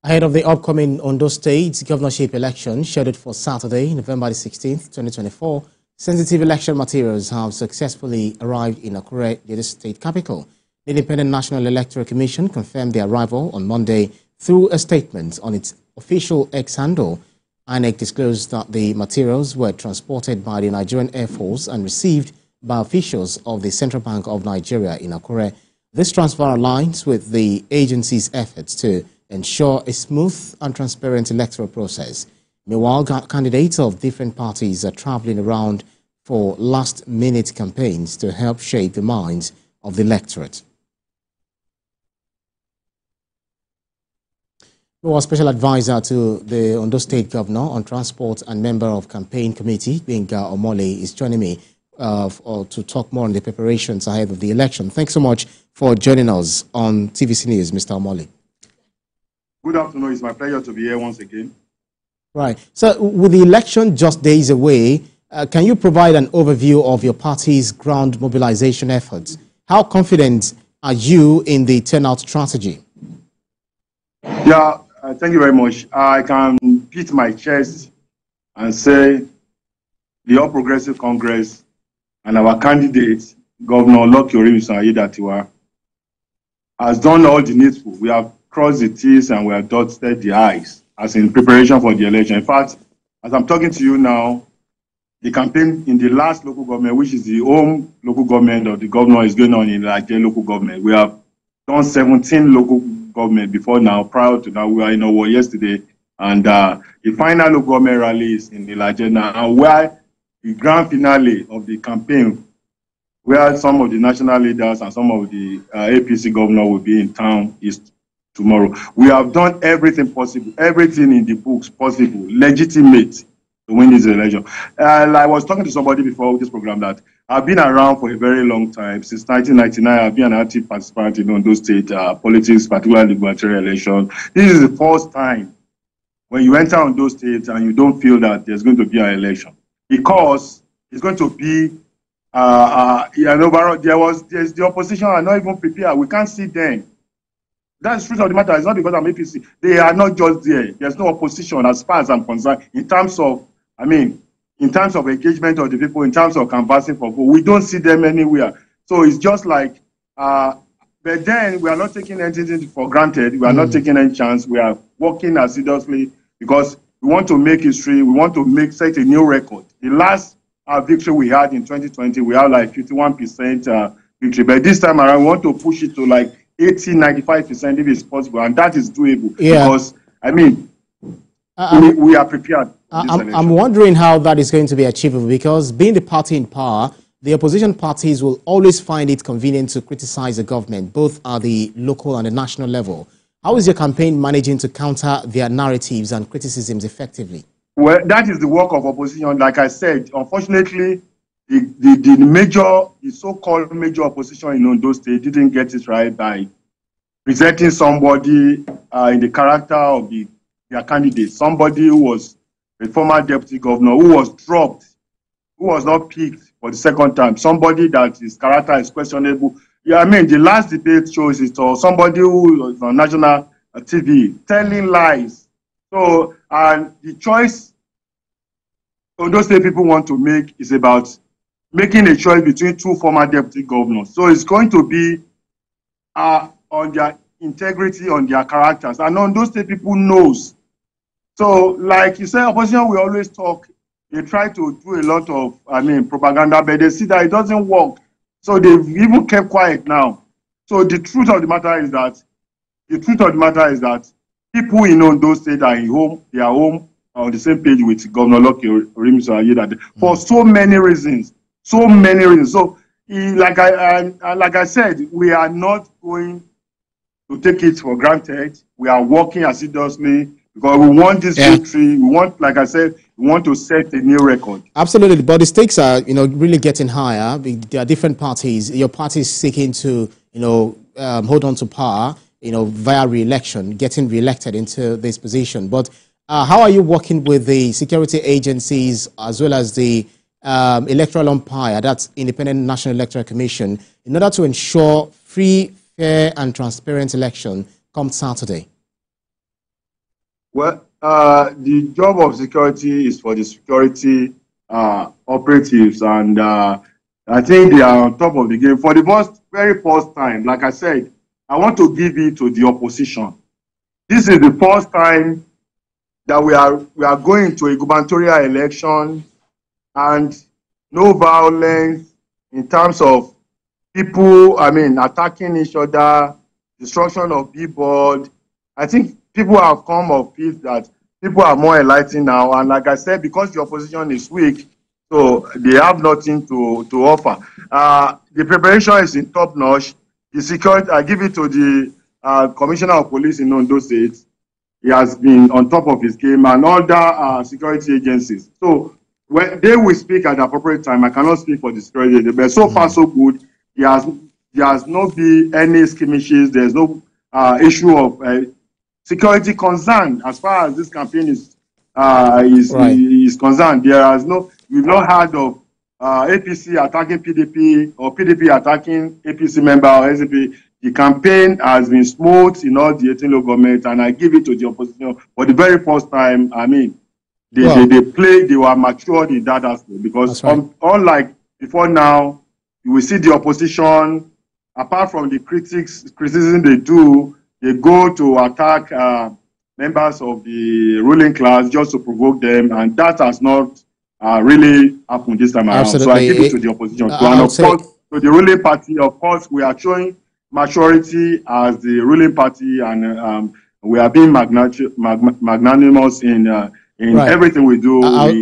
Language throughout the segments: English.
Ahead of the upcoming Ondo State governorship election scheduled for Saturday, November 16th, 2024, sensitive election materials have successfully arrived in Akure, the state capital. The Independent National Electoral Commission confirmed their arrival on Monday through a statement on its official X handle. INEC disclosed that the materials were transported by the Nigerian Air Force and received by officials of the Central Bank of Nigeria in Akure. This transfer aligns with the agency's efforts to ensure a smooth and transparent electoral process. Meanwhile, candidates of different parties are traveling around for last-minute campaigns to help shape the minds of the electorate. Our special advisor to the Ondo State Governor on Transport and member of Campaign Committee, Benga Omole, is joining me to talk more on the preparations ahead of the election. Thanks so much for joining us on TVC News, Mr. Omole. Good afternoon. It's my pleasure to be here once again. Right. So, with the election just days away, can you provide an overview of your party's ground mobilization efforts? How confident are you in the turnout strategy? Yeah, thank you very much. I can beat my chest and say the All Progressive Congress and our candidate, Governor Lucky Orimisa, has done all the needful. We have crossed the T's and we have dotted the I's as in preparation for the election. In fact, as I'm talking to you now, the campaign in the last local government, which is the home local government of the governor, is going on in Nigeria local government. We have done 17 local government before now. Prior to now, we were in Owo yesterday, and the final local government rally is in Nigeria now, and where the grand finale of the campaign, where some of the national leaders and some of the APC governor will be in town, is tomorrow. We have done everything possible, everything in the books possible, legitimate to win this election. I was talking to somebody before this program that I've been around for a very long time. Since 1999, I've been an active participant in Ondo State politics, particularly the gubernatorial election. This is the first time when you enter Ondo State and you don't feel that there's going to be an election, because it's going to be an overall. There's the opposition are not even prepared. We can't see them. That's the truth of the matter. It's not because I'm APC. They are not just there. There's no opposition as far as I'm concerned in terms of, in terms of engagement of the people, in terms of canvassing for vote. We don't see them anywhere. So it's just like, but then we are not taking anything for granted. We are not taking any chance. We are working assiduously because we want to make history. We want to set a new record. The last victory we had in 2020, we had like 51% victory. But this time around, we want to push it to like 80, 95% if it's possible, and that is doable. Yeah. Because we are prepared. I'm wondering how that is going to be achievable, because being the party in power, the opposition parties will always find it convenient to criticize the government, both at the local and the national level. How is your campaign managing to counter their narratives and criticisms effectively? Well, that is the work of opposition. Like I said, unfortunately, the so-called major opposition in Ondo State didn't get it right by presenting somebody in the character of their candidate, somebody who was a former deputy governor, who was dropped, who was not picked for the second time, somebody that his character is questionable. Yeah, the last debate shows it, or somebody who was on national TV telling lies. So, and the choice Ondo State people want to make is about making a choice between two former deputy governors. So it's going to be on their integrity, on their characters. And Ondo State people knows. So, like you said, opposition will always talk. They try to do a lot of, propaganda, but they see that it doesn't work. So they've even kept quiet now. So the truth of the matter is that people in Ondo State are home. They are home on the same page with Governor Lucky Orimisa for so many reasons. So many reasons. So, like I said, we are not going to take it for granted. We are working assiduously because we want this victory. We want, like I said, we want to set a new record. Absolutely, but the stakes are, really getting higher. There are different parties. Your party is seeking to, hold on to power, via re-election, getting re-elected into this position. But how are you working with the security agencies as well as the electoral umpire, that's Independent National Electoral Commission, in order to ensure free, fair and transparent election come Saturday? Well, the job of security is for the security operatives, and I think they are on top of the game. For the very first time, like I said, I want to give it to the opposition. This is the first time that we are going to a gubernatorial election, and no violence in terms of people, attacking each other, destruction of billboard. I think people have come of peace that people are more enlightened now. And like I said, because the opposition is weak, so they have nothing to offer. The preparation is in top notch. The security, I give it to the Commissioner of Police in Ondo State. He has been on top of his game, and other security agencies. So when they will speak at the appropriate time, I cannot speak for the security agency, but so far so good. There has not been any skirmishes. There's no issue of security concern as far as this campaign is concerned. We've not heard of APC attacking PDP or PDP attacking APC member or SDP. The campaign has been smooth in all the 18 local governments, and I give it to the opposition for the very first time. They were matured in that aspect, because unlike before now, you will see the opposition, apart from the criticism they do, they go to attack members of the ruling class just to provoke them, and that has not really happened this time around. So I give it to the opposition. And of course, to the ruling party, of course, we are showing maturity as the ruling party, and we are being magnanimous in everything we do.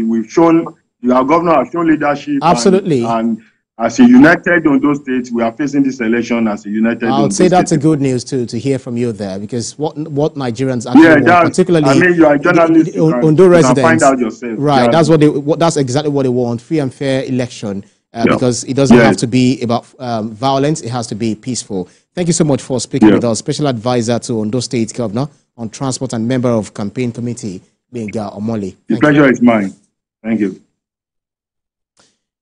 We've shown, our governor has shown leadership. Absolutely. And as a united Ondo State, we are facing this election as a united Ondo State. That's a good news to hear from you there, because what Nigerians actually want, particularly you are a journalist, Ondo residents, find out yourself. Right, that's exactly what they want: free and fair election. Because it doesn't have to be about violence, it has to be peaceful. Thank you so much for speaking with us. Special Advisor to Ondo State Governor on Transport and member of Campaign Committee, Benga Omoli. The pleasure is mine. Thank you.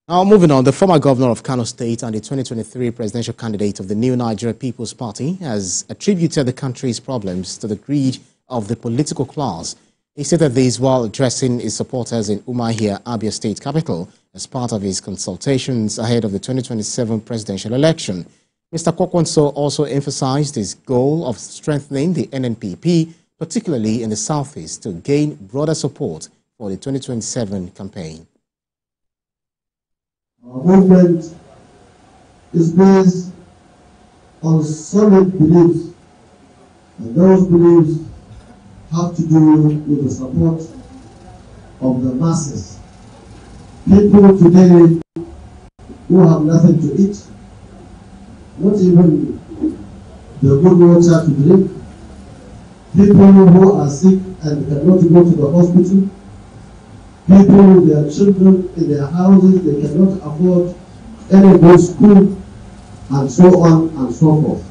Now, moving on, the former governor of Kano State and the 2023 presidential candidate of the New Nigeria People's Party has attributed the country's problems to the greed of the political class. He said that this while addressing his supporters in Umuahia, Abia State capital, as part of his consultations ahead of the 2027 presidential election. Mr. Kwakwanso also emphasized his goal of strengthening the NNPP, particularly in the southeast, to gain broader support for the 2027 campaign. Our movement is based on solid beliefs, and those beliefs have to do with the support of the masses. People today who have nothing to eat, not even the good water to drink, people who are sick and cannot go to the hospital, people with their children in their houses, they cannot afford any good school, and so on and so forth.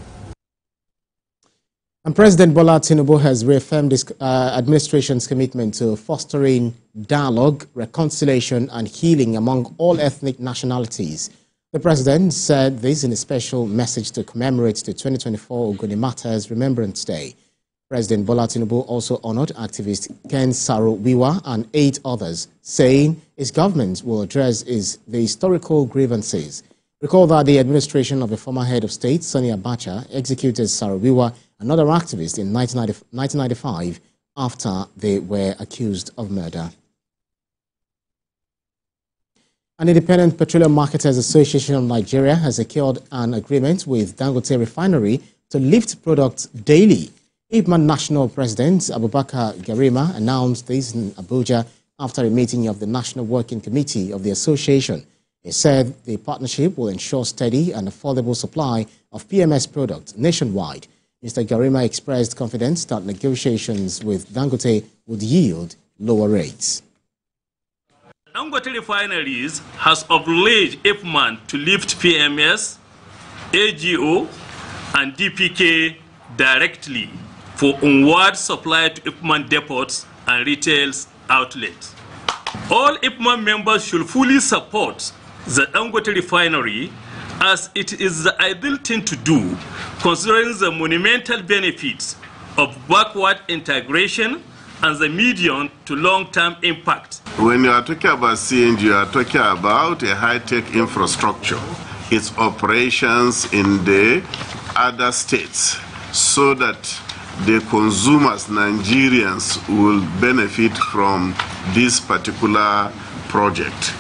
And President Bola Tinubu has reaffirmed his administration's commitment to fostering dialogue, reconciliation and healing among all ethnic nationalities. The president said this in a special message to commemorate the 2024 Ogoni Matters Remembrance Day. President Bola Tinubu also honored activist Ken Saro-Wiwa and 8 others, saying his government will address the historical grievances. Recall that the administration of the former head of state, Sani Abacha, executed Saro-Wiwa, another activist, in 1995 after they were accused of murder. An Independent Petroleum Marketers Association of Nigeria has secured an agreement with Dangote Refinery to lift products daily. IPMAN National President Abubakar Garima announced this in Abuja after a meeting of the National Working Committee of the association. He said the partnership will ensure steady and affordable supply of PMS products nationwide. Mr. Garima expressed confidence that negotiations with Dangote would yield lower rates. Dangote Refineries has obliged IPMAN to lift PMS, AGO, and DPK directly for onward supply to IPMAN depots and retail outlets. All IPMAN members should fully support the Dangote Refinery, as it is the ideal thing to do, considering the monumental benefits of backward integration and the medium to long-term impact. When you are talking about CNG, you are talking about a high-tech infrastructure, its operations in the other states, so that the consumers, Nigerians, will benefit from this particular project.